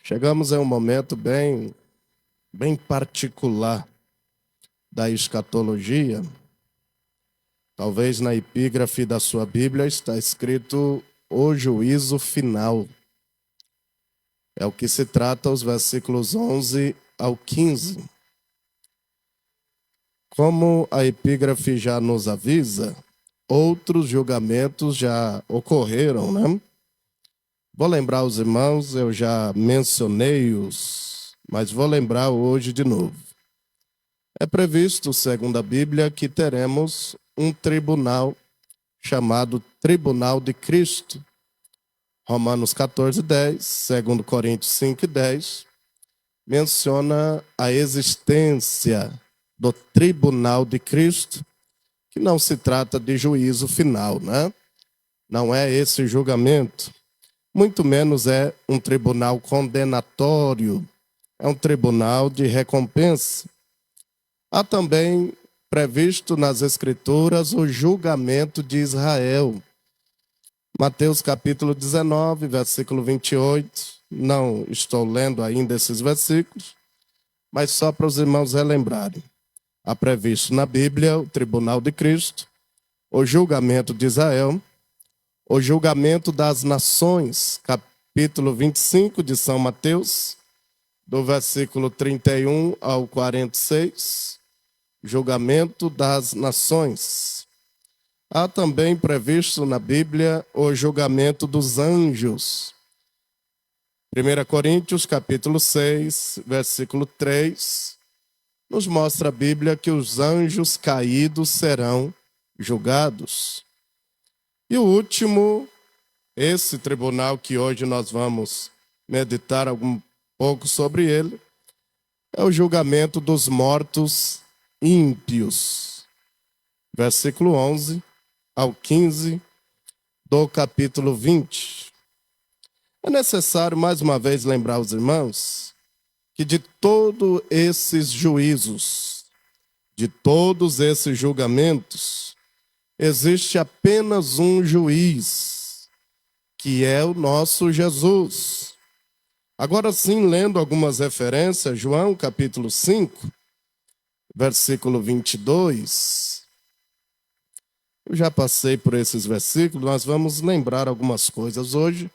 Chegamos em um momento bem particular da escatologia. Talvez na epígrafe da sua Bíblia está escrito o juízo final. É o que se trata os versículos 11 ao 15. Como a epígrafe já nos avisa, outros julgamentos já ocorreram, né? Vou lembrar os irmãos, eu já mencionei-os, mas vou lembrar hoje de novo. É previsto, segundo a Bíblia, que teremos um tribunal chamado Tribunal de Cristo. Romanos 14:10, 2 Coríntios 5:10, menciona a existência do Tribunal de Cristo, que não se trata de juízo final, né? Não é esse julgamento. Muito menos é um tribunal condenatório, é um tribunal de recompensa. Há também previsto nas Escrituras o julgamento de Israel. Mateus capítulo 19, versículo 28. Não estou lendo ainda esses versículos, mas só para os irmãos relembrarem. Há previsto na Bíblia o tribunal de Cristo, o julgamento de Israel, o julgamento das nações, capítulo 25 de São Mateus, do versículo 31 ao 46, julgamento das nações. Há também previsto na Bíblia o julgamento dos anjos. 1 Coríntios, capítulo 6, versículo 3, nos mostra a Bíblia que os anjos caídos serão julgados. E o último, esse tribunal que hoje nós vamos meditar um pouco sobre ele, é o julgamento dos mortos ímpios. Versículo 11 ao 15 do capítulo 20. É necessário mais uma vez lembrar os irmãos que de todos esses juízos, de todos esses julgamentos, existe apenas um juiz, que é o nosso Jesus. Agora sim, lendo algumas referências, João capítulo 5, versículo 22. Eu já passei por esses versículos, nós vamos lembrar algumas coisas hoje,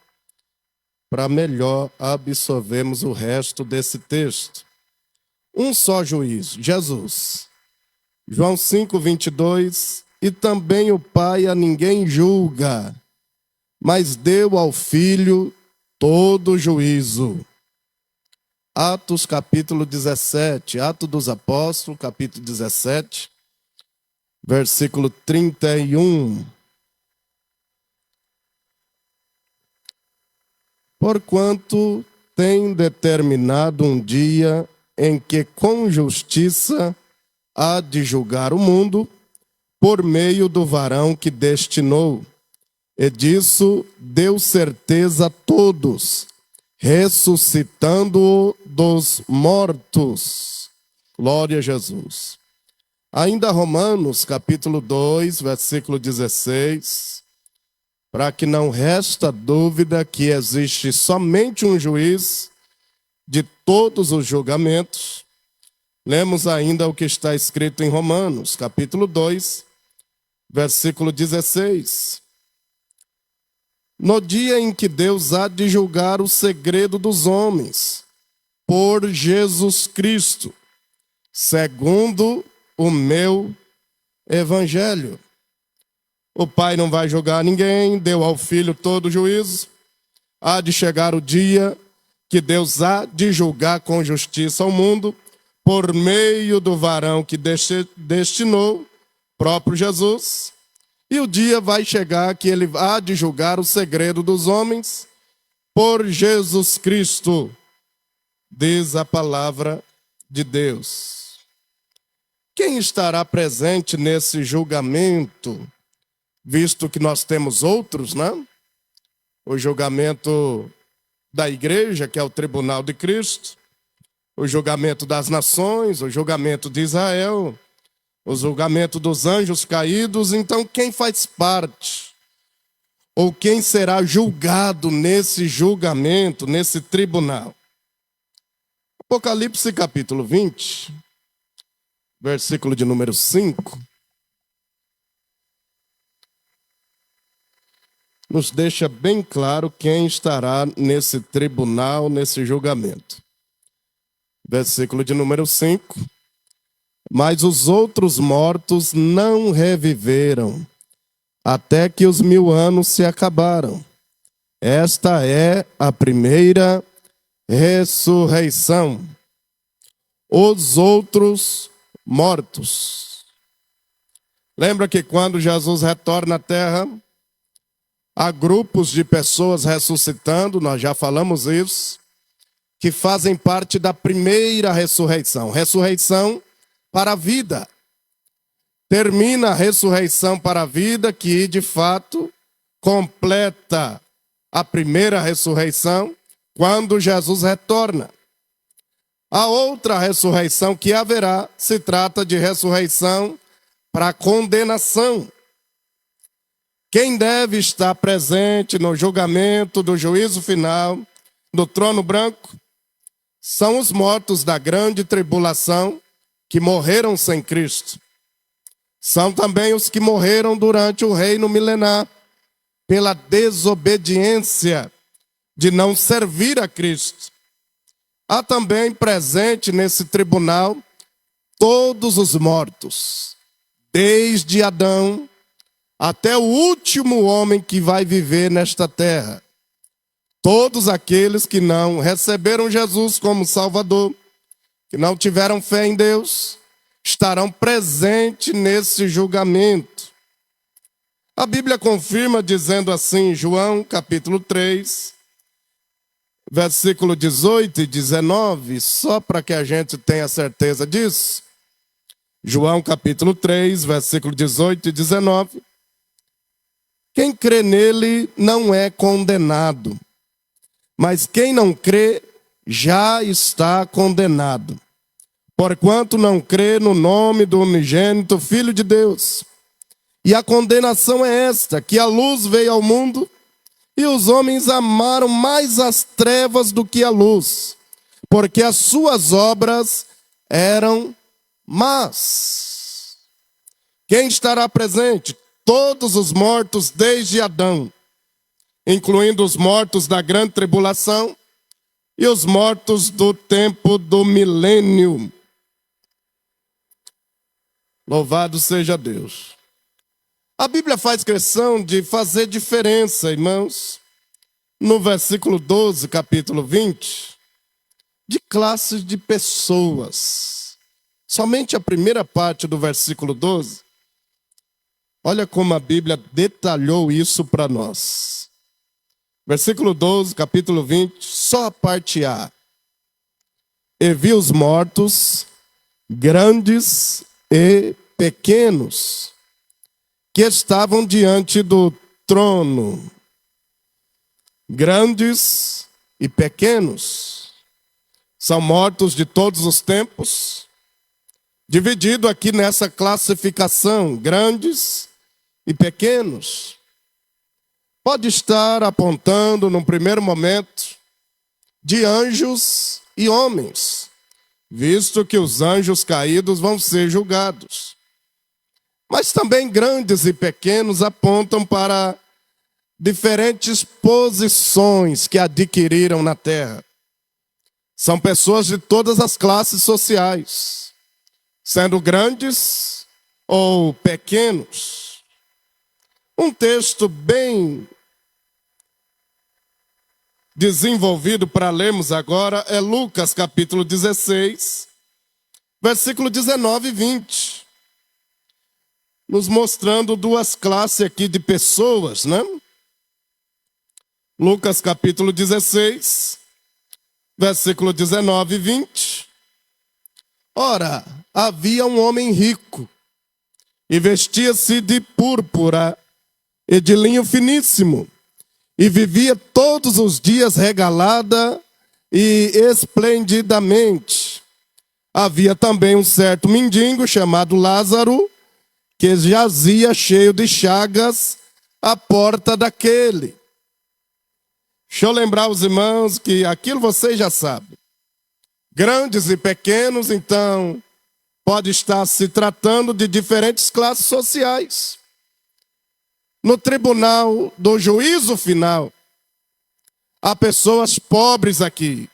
para melhor absorvermos o resto desse texto. Um só juiz, Jesus. João 5, 22. E também o Pai a ninguém julga, mas deu ao Filho todo juízo. Atos capítulo 17, Atos dos Apóstolos, capítulo 17, versículo 31. Porquanto tem determinado um dia em que com justiça há de julgar o mundo, por meio do varão que destinou, e disso deu certeza a todos, ressuscitando-o dos mortos. Glória a Jesus. Ainda Romanos, capítulo 2, versículo 16, para que não resta dúvida que existe somente um juiz de todos os julgamentos. Lemos ainda o que está escrito em Romanos, capítulo 2, versículo 16. No dia em que Deus há de julgar o segredo dos homens, por Jesus Cristo, segundo o meu evangelho. O Pai não vai julgar ninguém, deu ao Filho todo o juízo. Há de chegar o dia que Deus há de julgar com justiça ao mundo, por meio do varão que destinou, próprio Jesus. E o dia vai chegar que ele há de julgar o segredo dos homens por Jesus Cristo, diz a palavra de Deus. Quem estará presente nesse julgamento, visto que nós temos outros, né? O julgamento da igreja, que é o tribunal de Cristo, o julgamento das nações, o julgamento de Israel, o julgamento dos anjos caídos. Então, quem faz parte, ou quem será julgado nesse julgamento, nesse tribunal? Apocalipse capítulo 20, versículo de número 5, nos deixa bem claro quem estará nesse tribunal, nesse julgamento. Versículo de número 5. Mas os outros mortos não reviveram, até que os 1000 anos se acabaram. Esta é a primeira ressurreição. Os outros mortos. Lembra que quando Jesus retorna à terra, há grupos de pessoas ressuscitando, nós já falamos isso, que fazem parte da primeira ressurreição. Ressurreição para a vida. Termina a ressurreição para a vida, que de fato completa a primeira ressurreição, quando Jesus retorna. A outra ressurreição que haverá se trata de ressurreição para a condenação. Quem deve estar presente no julgamento do juízo final do trono branco são os mortos da grande tribulação que morreram sem Cristo. São também os que morreram durante o reino milenar pela desobediência de não servir a Cristo. Há também presente nesse tribunal todos os mortos, desde Adão até o último homem que vai viver nesta terra. Todos aqueles que não receberam Jesus como Salvador, que não tiveram fé em Deus, estarão presentes nesse julgamento. A Bíblia confirma dizendo assim, João capítulo 3, versículo 18 e 19, só para que a gente tenha certeza disso. João capítulo 3, versículo 18 e 19. Quem crê nele não é condenado, mas quem não crê já está condenado, porquanto não crê no nome do unigênito Filho de Deus. E a condenação é esta, que a luz veio ao mundo, e os homens amaram mais as trevas do que a luz, porque as suas obras eram más. Quem estará presente? Todos os mortos desde Adão, incluindo os mortos da grande tribulação e os mortos do tempo do milênio. Louvado seja Deus. A Bíblia faz questão de fazer diferença, irmãos, no versículo 12, capítulo 20, de classes de pessoas. Somente a primeira parte do versículo 12, olha como a Bíblia detalhou isso para nós. Versículo 12, capítulo 20, só a parte A. E vi os mortos, grandes e pequenos, que estavam diante do trono, grandes e pequenos, são mortos de todos os tempos, dividido aqui nessa classificação, grandes e pequenos. Pode estar apontando, num primeiro momento, de anjos e homens, visto que os anjos caídos vão ser julgados. Mas também grandes e pequenos apontam para diferentes posições que adquiriram na terra. São pessoas de todas as classes sociais, sendo grandes ou pequenos. Um texto bem desenvolvido para lermos agora é Lucas capítulo 16, versículo 19 e 20. Nos mostrando duas classes aqui de pessoas, né? Lucas capítulo 16, versículo 19 e 20. Ora, havia um homem rico, e vestia-se de púrpura e de linho finíssimo, e vivia todos os dias regalada e esplendidamente. Havia também um certo mendigo chamado Lázaro, que jazia cheio de chagas à porta daquele. Deixa eu lembrar os irmãos que aquilo vocês já sabem. grandes e pequenos, então pode estar se tratando de diferentes classes sociais. No tribunal do juízo final, há pessoas pobres aqui,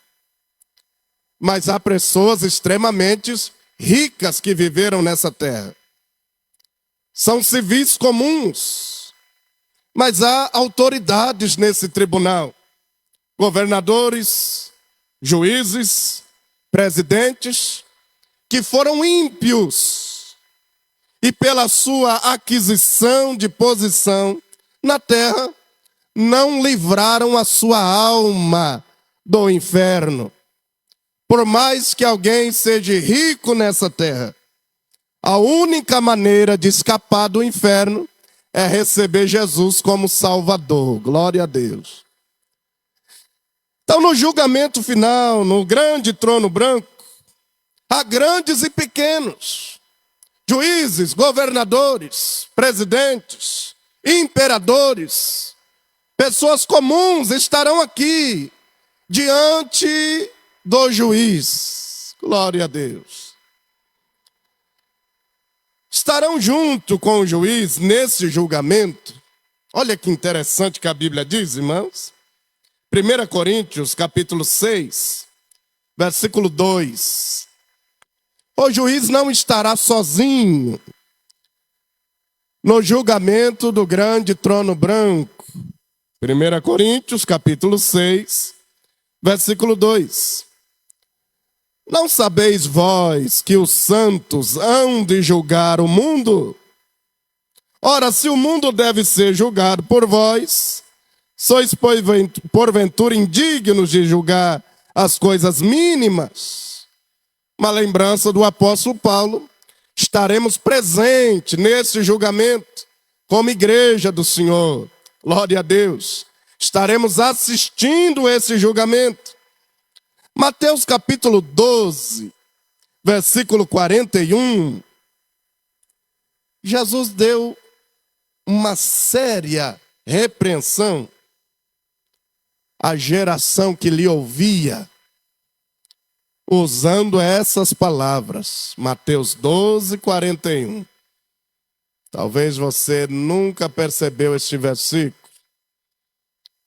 mas há pessoas extremamente ricas que viveram nessa terra. São civis comuns, mas há autoridades nesse tribunal. Governadores, juízes, presidentes, que foram ímpios e pela sua aquisição de posição na terra, não livraram a sua alma do inferno. Por mais que alguém seja rico nessa terra, a única maneira de escapar do inferno é receber Jesus como Salvador. Glória a Deus. Então, no julgamento final, no grande trono branco, há grandes e pequenos, juízes, governadores, presidentes, imperadores, pessoas comuns estarão aqui diante do juiz. Glória a Deus. Estarão junto com o juiz nesse julgamento. Olha que interessante que a Bíblia diz, irmãos. 1 Coríntios, capítulo 6, versículo 2. O juiz não estará sozinho no julgamento do grande trono branco. 1 Coríntios, capítulo 6, versículo 2. Não sabeis vós que os santos hão de julgar o mundo? Ora, se o mundo deve ser julgado por vós, sois porventura indignos de julgar as coisas mínimas? Uma lembrança do apóstolo Paulo. Estaremos presentes nesse julgamento como igreja do Senhor. Glória a Deus. Estaremos assistindo esse julgamento. Mateus capítulo 12, versículo 41. Jesus deu uma séria repreensão à geração que lhe ouvia, usando essas palavras. Mateus 12, 41. Talvez você nunca percebeu este versículo.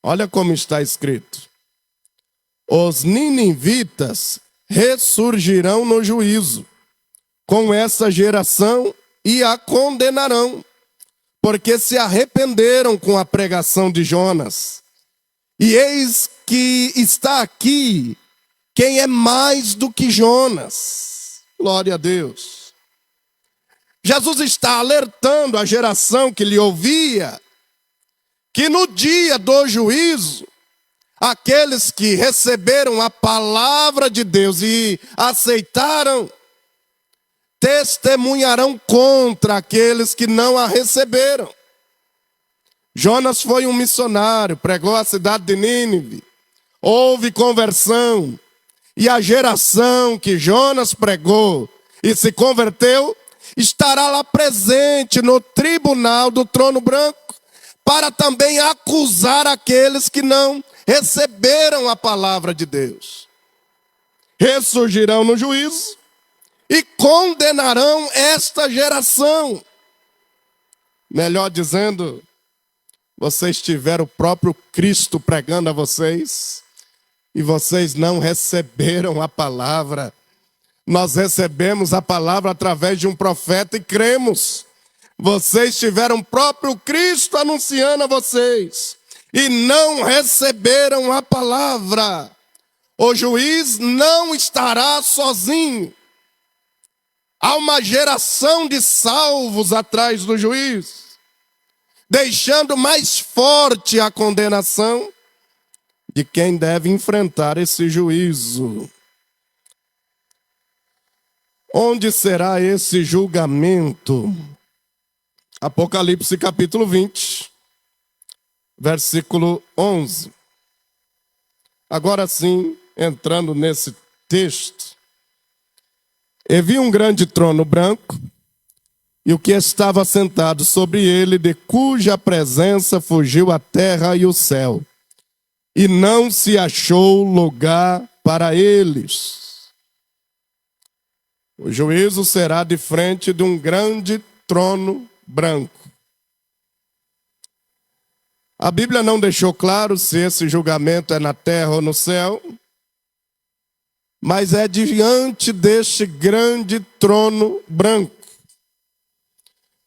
Olha como está escrito. Os ninivitas ressurgirão no juízo com essa geração e a condenarão, porque se arrependeram com a pregação de Jonas. E eis que está aqui quem é mais do que Jonas. Glória a Deus. Jesus está alertando a geração que lhe ouvia que no dia do juízo, aqueles que receberam a palavra de Deus e aceitaram, testemunharão contra aqueles que não a receberam. Jonas foi um missionário, pregou a cidade de Nínive, houve conversão, e a geração que Jonas pregou e se converteu, estará lá presente no tribunal do trono branco, para também acusar aqueles que não receberam a palavra de Deus. Ressurgirão no juízo e condenarão esta geração. Melhor dizendo, vocês tiveram o próprio Cristo pregando a vocês e vocês não receberam a palavra. Nós recebemos a palavra através de um profeta e cremos. Vocês tiveram o próprio Cristo anunciando a vocês e não receberam a palavra. O juiz não estará sozinho. Há uma geração de salvos atrás do juiz, deixando mais forte a condenação de quem deve enfrentar esse juízo. Onde será esse julgamento? Apocalipse capítulo 20, versículo 11. Agora sim, entrando nesse texto, e vi um grande trono branco, e o que estava sentado sobre ele, de cuja presença fugiu a terra e o céu, e não se achou lugar para eles. O juízo será de frente de um grande trono branco. A Bíblia não deixou claro se esse julgamento é na terra ou no céu, mas é diante deste grande trono branco.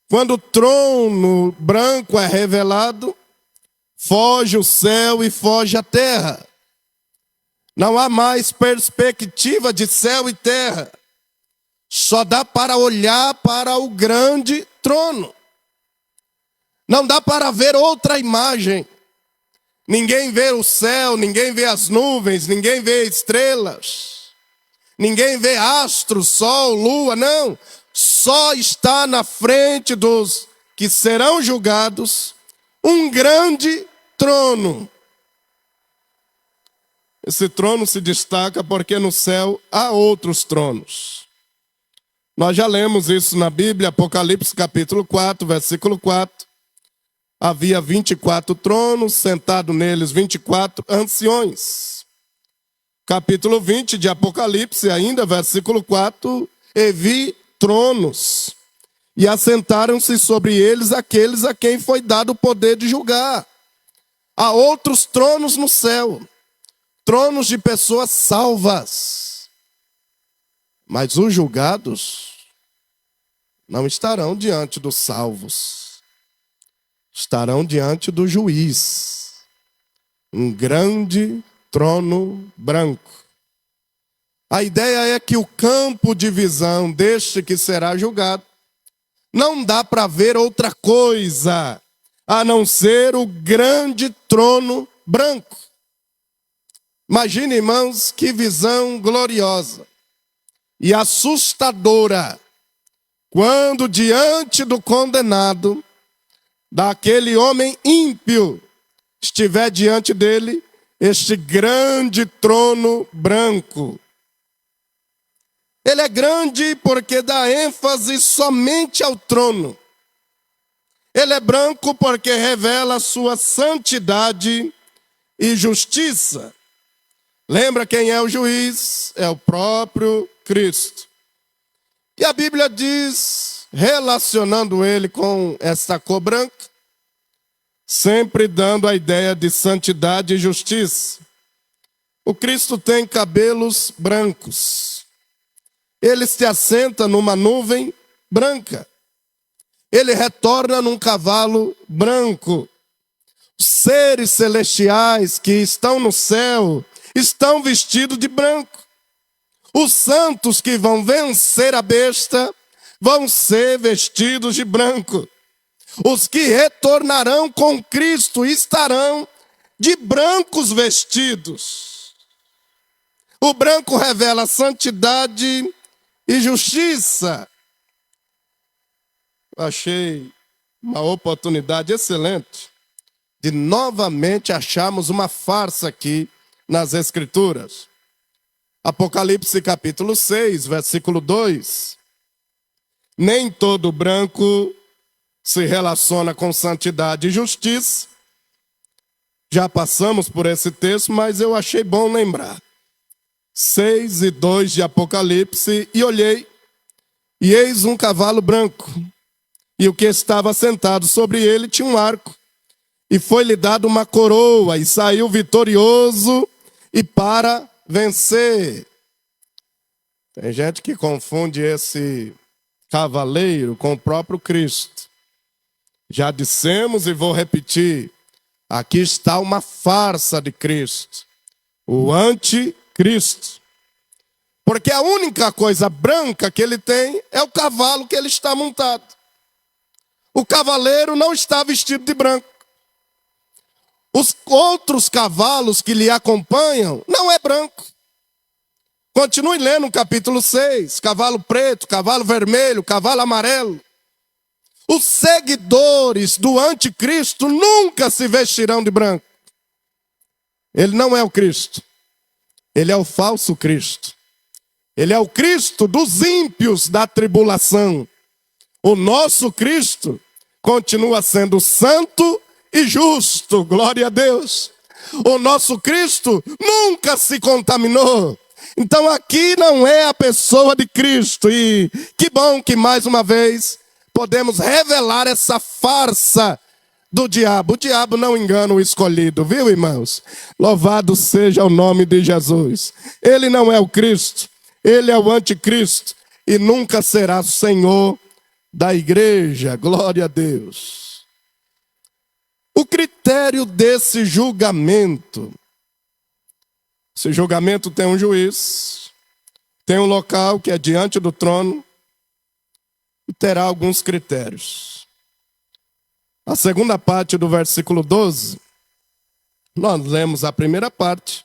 Quando o trono branco é revelado, foge o céu e foge a terra. Não há mais perspectiva de céu e terra. Só dá para olhar para o grande trono. Não dá para ver outra imagem. Ninguém vê o céu, ninguém vê as nuvens, ninguém vê estrelas. Ninguém vê astros, sol, lua, não. Só está na frente dos que serão julgados um grande trono. Esse trono se destaca porque no céu há outros tronos. Nós já lemos isso na Bíblia, Apocalipse capítulo 4, versículo 4. Havia 24 tronos, sentado neles 24 anciões. Capítulo 20 de Apocalipse, ainda, versículo 4. E vi tronos, e assentaram-se sobre eles aqueles a quem foi dado o poder de julgar. Há outros tronos no céu, tronos de pessoas salvas. Mas os julgados não estarão diante dos salvos. Estarão diante do juiz. Um grande trono branco. A ideia é que o campo de visão deste que será julgado não dá para ver outra coisa a não ser o grande trono branco. Imagine, irmãos, que visão gloriosa e assustadora quando diante do condenado, daquele homem ímpio, estiver diante dele este grande trono branco. Ele é grande porque dá ênfase somente ao trono. Ele é branco porque revela sua santidade e justiça. Lembra quem é o juiz? É o próprio Cristo. E a Bíblia diz, relacionando ele com esta cor branca, sempre dando a ideia de santidade e justiça. O Cristo tem cabelos brancos. Ele se assenta numa nuvem branca. Ele retorna num cavalo branco. Os seres celestiais que estão no céu estão vestidos de branco. Os santos que vão vencer a besta vão ser vestidos de branco. Os que retornarão com Cristo estarão de brancos vestidos. O branco revela santidade e justiça. Achei uma oportunidade excelente de novamente acharmos uma farsa aqui nas Escrituras. Apocalipse capítulo 6, versículo 2. Nem todo branco se relaciona com santidade e justiça. Já passamos por esse texto, mas eu achei bom lembrar. 6 e 2 de Apocalipse, e olhei, e eis um cavalo branco, e o que estava sentado sobre ele tinha um arco, e foi-lhe dado uma coroa, e saiu vitorioso, e para vencer. Tem gente que confunde esse cavaleiro com o próprio Cristo. Já dissemos e vou repetir, aqui está uma farsa de Cristo, o anticristo. Porque a única coisa branca que ele tem é o cavalo que ele está montado. O cavaleiro não está vestido de branco. Os outros cavalos que lhe acompanham não é branco. Continue lendo o capítulo 6, cavalo preto, cavalo vermelho, cavalo amarelo. Os seguidores do anticristo nunca se vestirão de branco. Ele não é o Cristo. Ele é o falso Cristo. Ele é o Cristo dos ímpios da tribulação. O nosso Cristo continua sendo santo e justo. Glória a Deus. O nosso Cristo nunca se contaminou. Então aqui não é a pessoa de Cristo. E que bom que mais uma vez podemos revelar essa farsa do diabo. O diabo não engana o escolhido, viu, irmãos? Louvado seja o nome de Jesus. Ele não é o Cristo, ele é o anticristo e nunca será Senhor da igreja. Glória a Deus. O critério desse julgamento. Esse julgamento tem um juiz, tem um local que é diante do trono e terá alguns critérios. A segunda parte do versículo 12, nós lemos a primeira parte.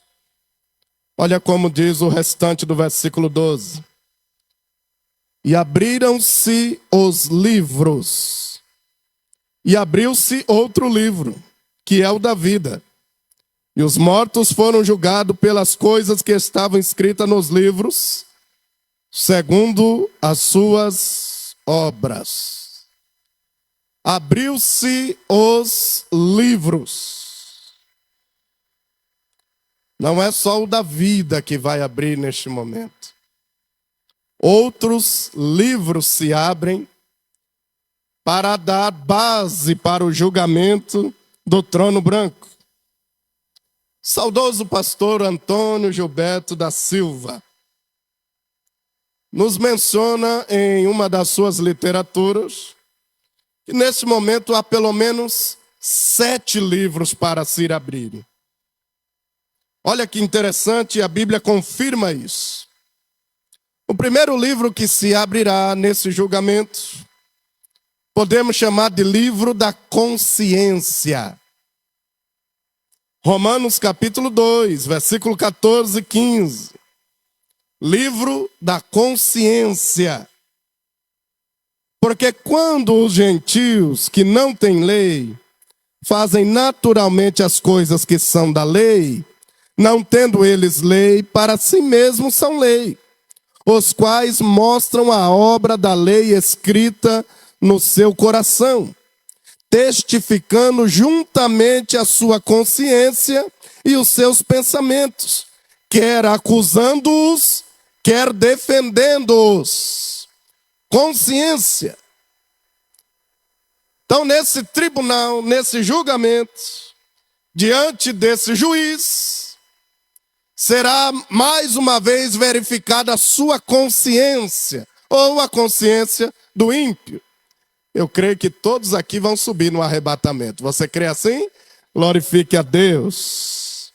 Olha como diz o restante do versículo 12. E abriram-se os livros, e abriu-se outro livro, que é o da vida. E os mortos foram julgados pelas coisas que estavam escritas nos livros, segundo as suas obras. Abriu-se os livros. Não é só o da vida que vai abrir neste momento. Outros livros se abrem para dar base para o julgamento do trono branco. Saudoso pastor Antônio Gilberto da Silva nos menciona em uma das suas literaturas que nesse momento há pelo menos 7 livros para se abrirem. Olha que interessante, a Bíblia confirma isso. O primeiro livro que se abrirá nesse julgamento, podemos chamar de livro da consciência. Romanos capítulo 2, versículo 14 e 15. Livro da consciência. Porque quando os gentios que não têm lei fazem naturalmente as coisas que são da lei, não tendo eles lei, para si mesmos são lei, os quais mostram a obra da lei escrita no seu coração, testificando juntamente a sua consciência e os seus pensamentos, quer acusando-os, quer defendendo-os. Consciência. Então, nesse tribunal, nesse julgamento, diante desse juiz, será mais uma vez verificada a sua consciência, ou a consciência do ímpio. Eu creio que todos aqui vão subir no arrebatamento. Você crê assim? Glorifique a Deus.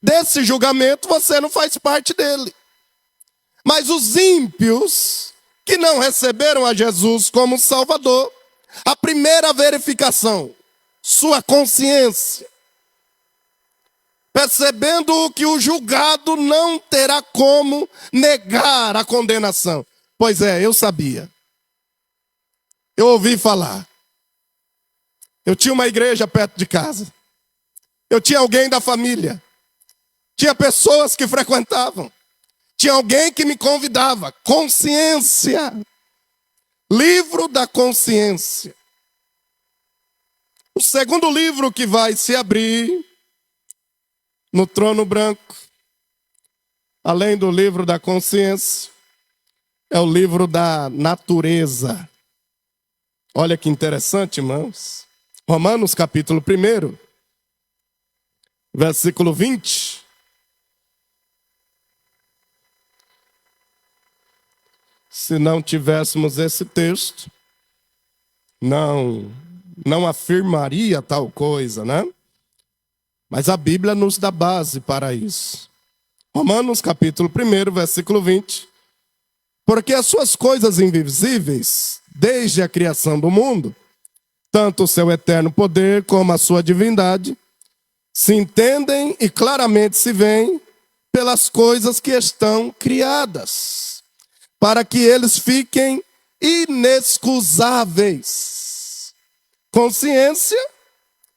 Desse julgamento você não faz parte dele. Mas os ímpios que não receberam a Jesus como Salvador, a primeira verificação, sua consciência. Percebendo que o julgado não terá como negar a condenação. Pois é, eu sabia. Eu ouvi falar. Eu tinha uma igreja perto de casa. Eu tinha alguém da família. Tinha pessoas que frequentavam. Tinha alguém que me convidava. Consciência. Livro da consciência. O segundo livro que vai se abrir no trono branco, além do livro da consciência, é o livro da natureza. Olha que interessante, irmãos. Romanos capítulo 1, versículo 20. Se não tivéssemos esse texto, não afirmaria tal coisa, né? Mas a Bíblia nos dá base para isso. Romanos capítulo 1, versículo 20. Porque as suas coisas invisíveis, desde a criação do mundo, tanto o seu eterno poder como a sua divindade, se entendem e claramente se veem pelas coisas que estão criadas, para que eles fiquem inexcusáveis. Consciência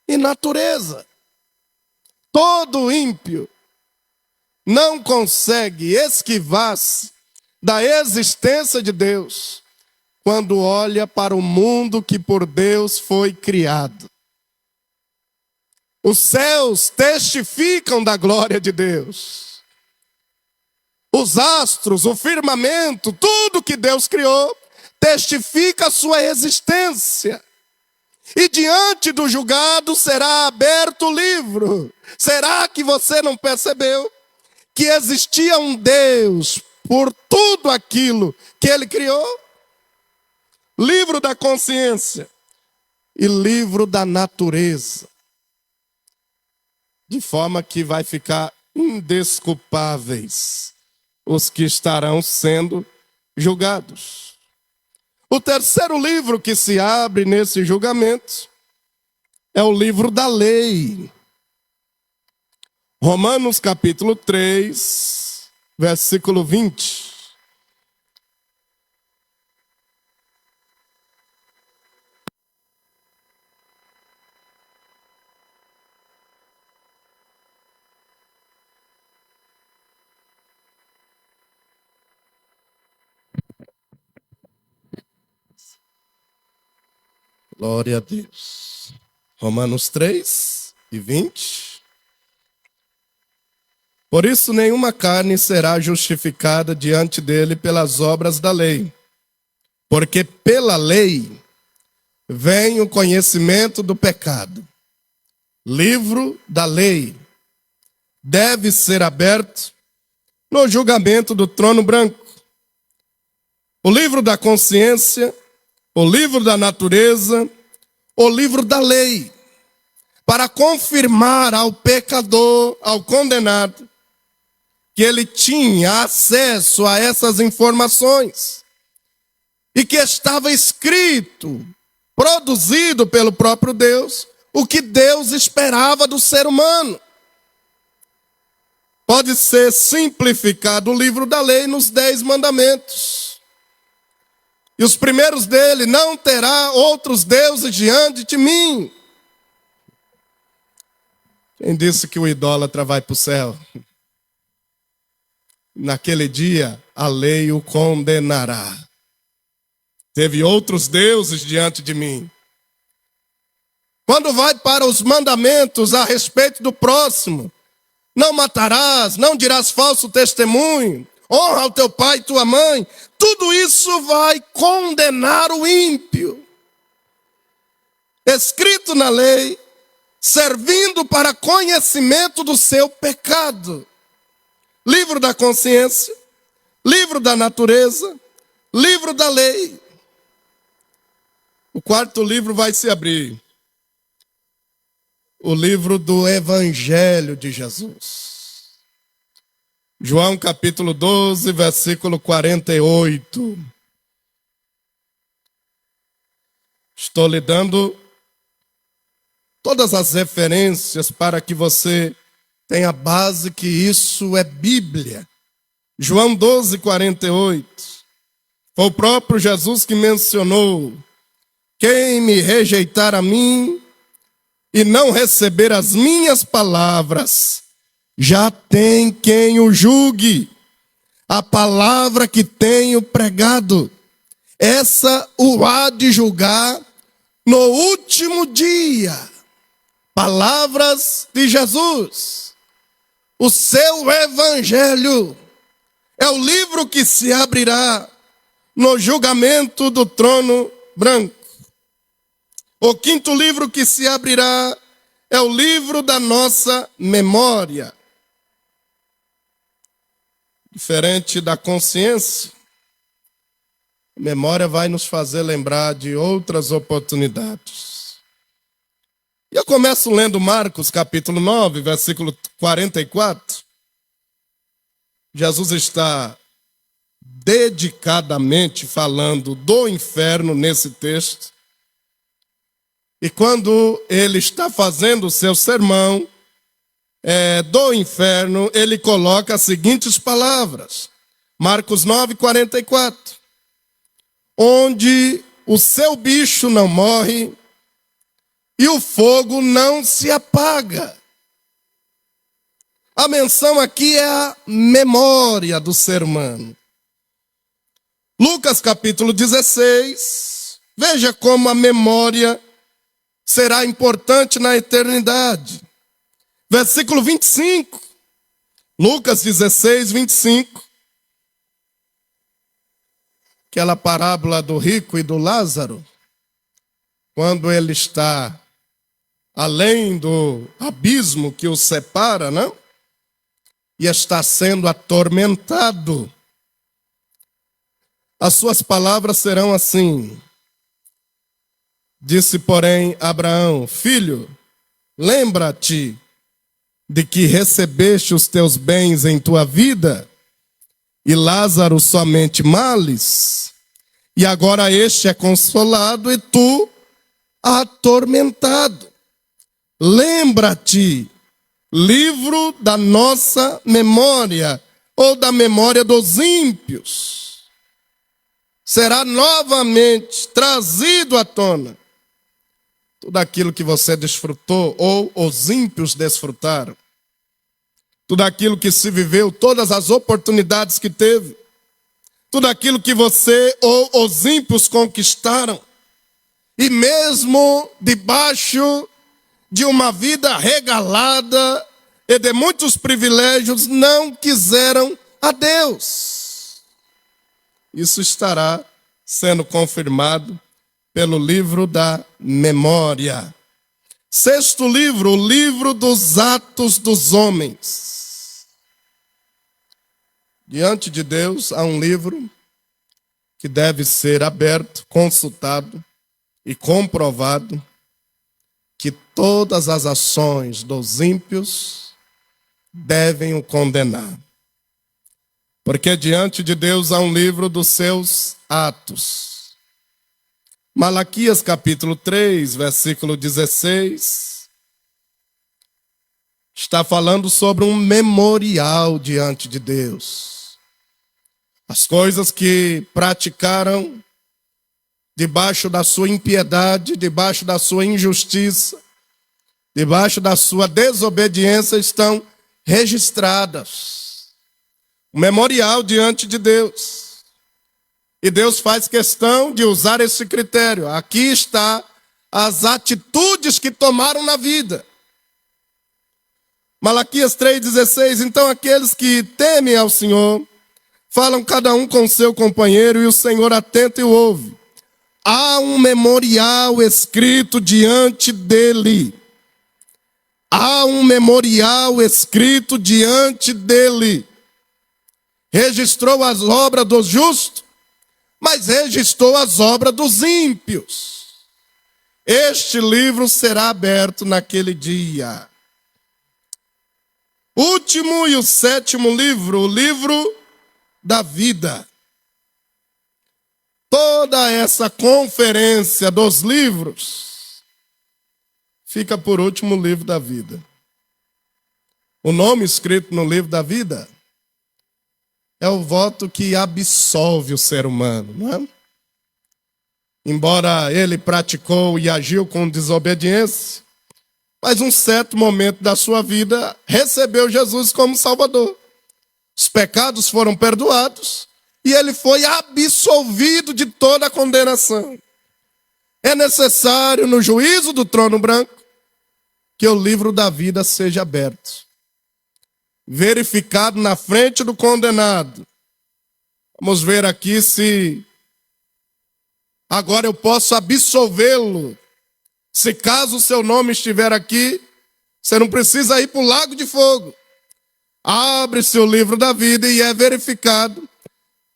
e natureza. Todo ímpio não consegue esquivar-se da existência de Deus quando olha para o mundo que por Deus foi criado. Os céus testificam da glória de Deus. os astros, o firmamento, tudo que Deus criou, testifica a sua existência. E diante do julgado será aberto o livro. Será que você não percebeu que existia um Deus por tudo aquilo que Ele criou? Livro da consciência e livro da natureza. De forma que vai ficar indesculpáveis os que estarão sendo julgados. O terceiro livro que se abre nesse julgamento é o livro da lei. Romanos capítulo 3, versículo 20. Glória a Deus. Romanos 3 e 20. Por isso nenhuma carne será justificada diante dele pelas obras da lei, porque pela lei vem o conhecimento do pecado. Livro da lei deve ser aberto no julgamento do trono branco. O livro da consciência, o livro da natureza, o livro da lei, para confirmar ao pecador, ao condenado, que ele tinha acesso a essas informações e que estava escrito, produzido pelo próprio Deus, o que Deus esperava do ser humano. Pode ser simplificado o livro da lei nos 10 mandamentos. E os primeiros dele: não terá outros deuses diante de mim. Quem disse que o idólatra vai para o céu? Naquele dia, a lei o condenará. Teve outros deuses diante de mim. Quando vai para os mandamentos a respeito do próximo: não matarás, não dirás falso testemunho, honra o teu pai e tua mãe. Tudo isso vai condenar o ímpio. Escrito na lei, servindo para conhecimento do seu pecado. Livro da consciência, livro da natureza, livro da lei. O quarto livro vai se abrir. O livro do Evangelho de Jesus. João capítulo 12, versículo 48. Estou lhe dando todas as referências para que você tenha base que isso é Bíblia. João 12, 48. Foi o próprio Jesus que mencionou: quem me rejeitar a mim e não receber as minhas palavras, já tem quem o julgue. A palavra que tenho pregado, essa o há de julgar no último dia. Palavras de Jesus. O seu evangelho é o livro que se abrirá no julgamento do trono branco. O quinto livro que se abrirá é o livro da nossa memória. Diferente da consciência, a memória vai nos fazer lembrar de outras oportunidades. E eu começo lendo Marcos capítulo 9, versículo 44. Jesus está dedicadamente falando do inferno nesse texto. E quando ele está fazendo o seu sermão do inferno, ele coloca as seguintes palavras. Marcos 9, 44. Onde o seu bicho não morre e o fogo não se apaga. A menção aqui é a memória do ser humano. Lucas capítulo 16. Veja como a memória será importante na eternidade. Versículo 25. Lucas 16, 25. aquela parábola do rico e do Lázaro, quando ele está além do abismo que os separa, né? E está sendo atormentado. As suas palavras serão assim: disse, porém, Abraão: filho, lembra-te de que recebeste os teus bens em tua vida, e Lázaro somente males, e agora este é consolado e tu atormentado. Lembra-te, livro da nossa memória, ou da memória dos ímpios, será novamente trazido à tona. Tudo aquilo que você desfrutou, ou os ímpios desfrutaram. Tudo aquilo que se viveu, todas as oportunidades que teve. Tudo aquilo que você ou os ímpios conquistaram. E mesmo debaixo de uma vida regalada e de muitos privilégios, não quiseram a Deus. Isso estará sendo confirmado pelo livro da memória. Sexto livro, o livro dos Atos dos Homens. Diante de Deus há um livro que deve ser aberto, consultado e comprovado, que todas as ações dos ímpios devem o condenar. Porque diante de Deus há um livro dos seus atos. Malaquias capítulo 3, versículo 16, está falando sobre um memorial diante de Deus. As coisas que praticaram debaixo da sua impiedade, debaixo da sua injustiça, debaixo da sua desobediência, estão registradas. Um memorial diante de Deus. E Deus faz questão de usar esse critério. Aqui está as atitudes que tomaram na vida. Malaquias 3,16, então aqueles que temem ao Senhor, falam cada um com seu companheiro, e o Senhor atenta e o ouve. Há um memorial escrito diante dele. Há um memorial escrito diante dele. Registrou as obras dos justos, mas registrou as obras dos ímpios. Este livro será aberto naquele dia. Último e o sétimo livro, o livro da vida. Toda essa conferência dos livros fica por último o livro da vida. O nome escrito no livro da vida é o voto que absolve o ser humano, não é? Embora ele praticou e agiu com desobediência, mas um certo momento da sua vida recebeu Jesus como Salvador. Os pecados foram perdoados e ele foi absolvido de toda a condenação. É necessário, no juízo do trono branco, que o livro da vida seja aberto, verificado na frente do condenado. Vamos ver aqui se agora eu posso absolvê-lo. Se caso o seu nome estiver aqui, você não precisa ir para o lago de fogo. Abre-se o livro da vida e é verificado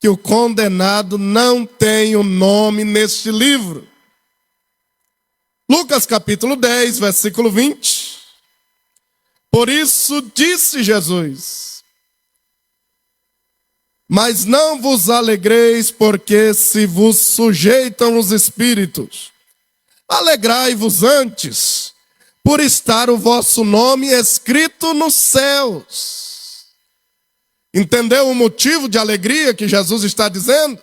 que o condenado não tem o nome neste livro. Lucas capítulo 10, versículo 20. Por isso disse Jesus: mas não vos alegreis, porque se vos sujeitam os espíritos. Alegrai-vos antes, por estar o vosso nome escrito nos céus. Entendeu o motivo de alegria que Jesus está dizendo?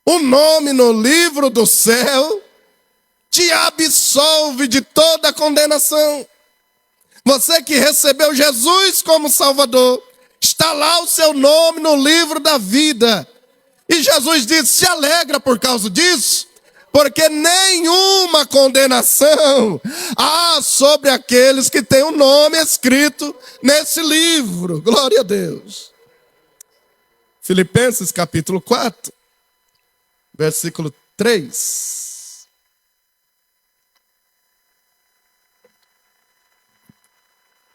O nome no livro do céu te absolve de toda a condenação. Você que recebeu Jesus como Salvador, está lá o seu nome no livro da vida. E Jesus disse: se alegra por causa disso, porque nenhuma condenação há sobre aqueles que têm o nome escrito nesse livro. Glória a Deus. Filipenses capítulo 4. versículo 3.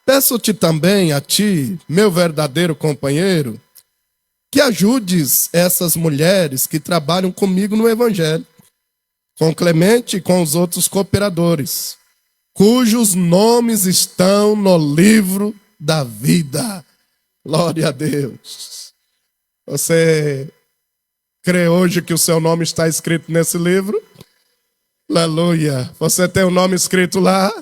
Peço-te também a ti, meu verdadeiro companheiro, que ajudes essas mulheres que trabalham comigo no Evangelho, com Clemente e com os outros cooperadores, cujos nomes estão no livro da vida. Glória a Deus. Você crê hoje que o seu nome está escrito nesse livro? Aleluia. Você tem o nome escrito lá?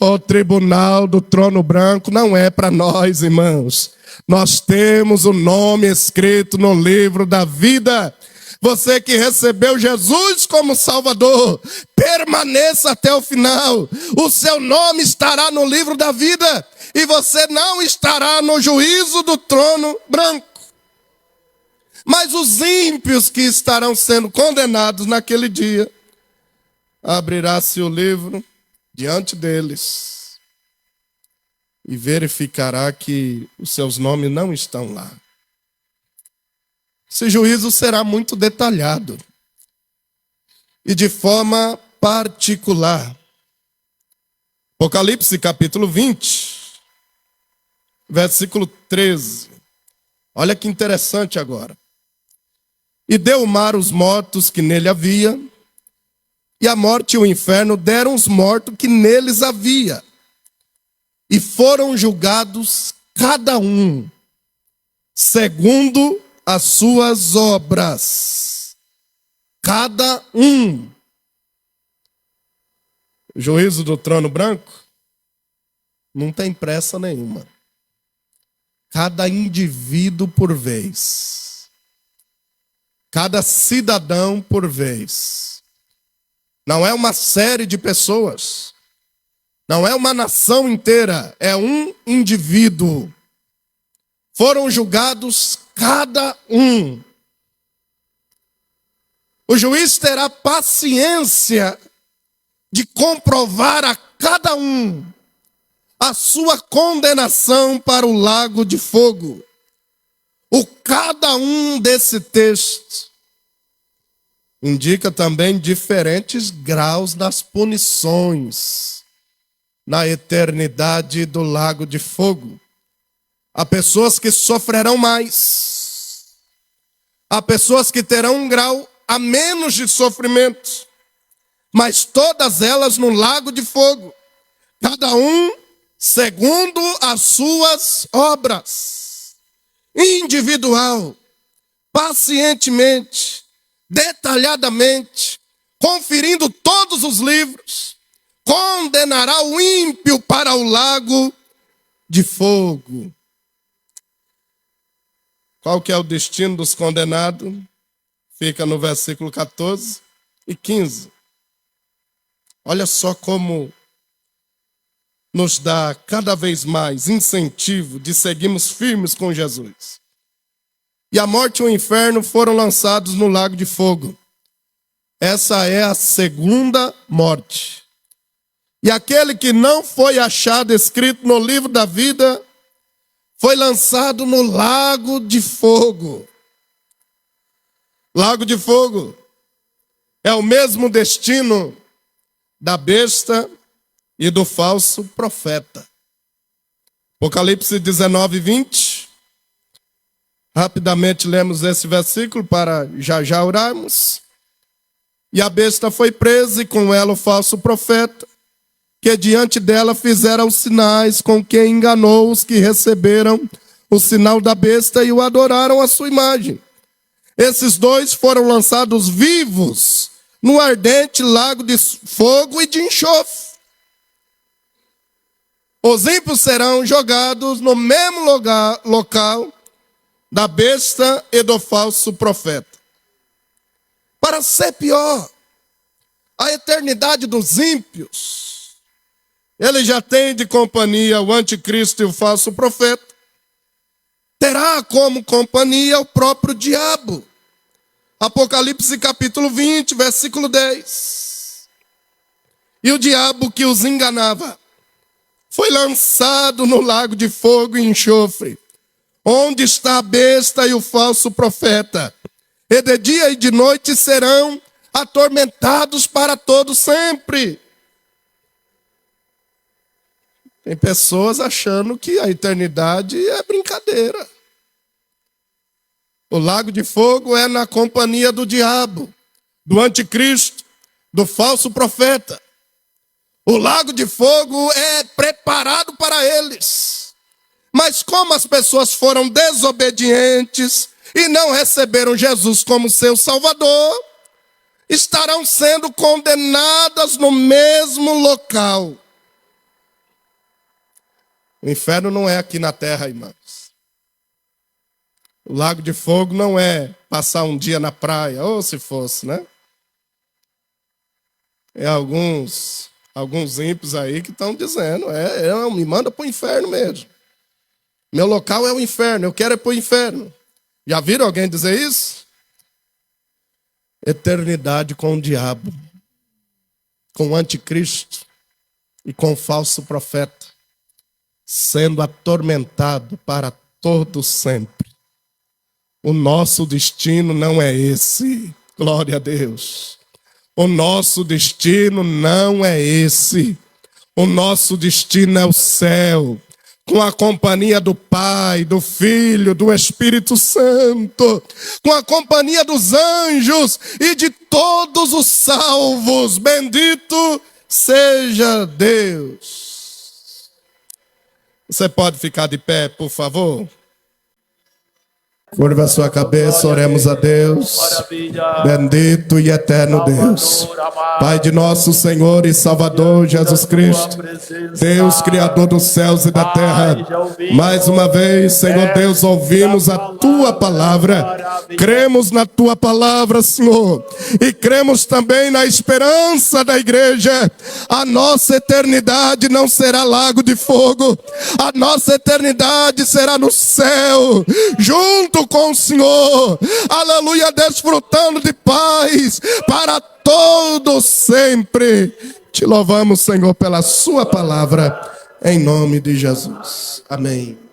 O tribunal do trono branco não é para nós, irmãos. Nós temos o nome escrito no livro da vida. Você que recebeu Jesus como Salvador, permaneça até o final. O seu nome estará no livro da vida e você não estará no juízo do trono branco. Mas os ímpios que estarão sendo condenados naquele dia, abrirá-se o livro diante deles e verificará que os seus nomes não estão lá. Esse juízo será muito detalhado e de forma particular. Apocalipse capítulo 20, versículo 13. Olha que interessante agora. E deu o mar os mortos que nele havia, e a morte e o inferno deram os mortos que neles havia, e foram julgados cada um segundo as suas obras. Cada um. O juízo do trono branco não tem pressa nenhuma. Cada indivíduo por vez. Cada cidadão por vez. Não é uma série de pessoas. Não é uma nação inteira. É um indivíduo. Foram julgados cada um. O juiz terá paciência de comprovar a cada um a sua condenação para o lago de fogo. O cada um desse texto indica também diferentes graus das punições na eternidade do lago de fogo. Há pessoas que sofrerão mais. Há pessoas que terão um grau a menos de sofrimento. Mas todas elas no lago de fogo. Cada um segundo as suas obras. Individual. Pacientemente. Detalhadamente. Conferindo todos os livros. Condenará o ímpio para o lago de fogo. Qual que é o destino dos condenados? Fica no versículo 14 e 15. Olha só como nos dá cada vez mais incentivo de seguirmos firmes com Jesus. E a morte e o inferno foram lançados no lago de fogo. Essa é a segunda morte. E aquele que não foi achado escrito no livro da vida foi lançado no lago de fogo. Lago de fogo é o mesmo destino da besta e do falso profeta. Apocalipse 19, 20. Rapidamente lemos esse versículo para já orarmos. E a besta foi presa e com ela o falso profeta, que diante dela fizeram os sinais com que enganou os que receberam o sinal da besta e o adoraram à sua imagem. Esses dois foram lançados vivos no ardente lago de fogo e de enxofre. Os ímpios serão jogados no mesmo local da besta e do falso profeta. Para ser pior, a eternidade dos ímpios, ele já tem de companhia o anticristo e o falso profeta. Terá como companhia o próprio diabo. Apocalipse capítulo 20, versículo 10. E o diabo que os enganava foi lançado no lago de fogo e enxofre, onde está a besta e o falso profeta. e de dia e de noite serão atormentados para todo sempre. Tem pessoas achando que a eternidade é brincadeira. O lago de fogo é na companhia do diabo, do anticristo, do falso profeta. O lago de fogo é preparado para eles. Mas como as pessoas foram desobedientes e não receberam Jesus como seu Salvador, estarão sendo condenadas no mesmo local. O inferno não é aqui na terra, irmãos. O lago de fogo não é passar um dia na praia, ou se fosse, né? É alguns ímpios aí que estão dizendo, me manda para o inferno mesmo. Meu local é o inferno, eu quero ir para o inferno. Já viram alguém dizer isso? Eternidade com o diabo, com o anticristo e com o falso profeta, sendo atormentado para todo sempre. O nosso destino não é esse, glória a Deus. O nosso destino não é esse. O nosso destino é o céu, com a companhia do Pai, do Filho, do Espírito Santo, com a companhia dos anjos e de todos os salvos. Bendito seja Deus. Você pode ficar de pé, por favor? Curva a sua cabeça, oremos a Deus. Bendito e eterno Deus, Pai de nosso Senhor e Salvador Jesus Cristo, Deus Criador dos céus e da terra, mais uma vez, Senhor Deus, ouvimos a Tua palavra, cremos na Tua palavra, Senhor, e cremos também na esperança da igreja. A nossa eternidade não será lago de fogo, a nossa eternidade será no céu, junto com o Senhor, aleluia, desfrutando de paz para todos sempre. Te louvamos, Senhor, pela sua palavra, em nome de Jesus. Amém.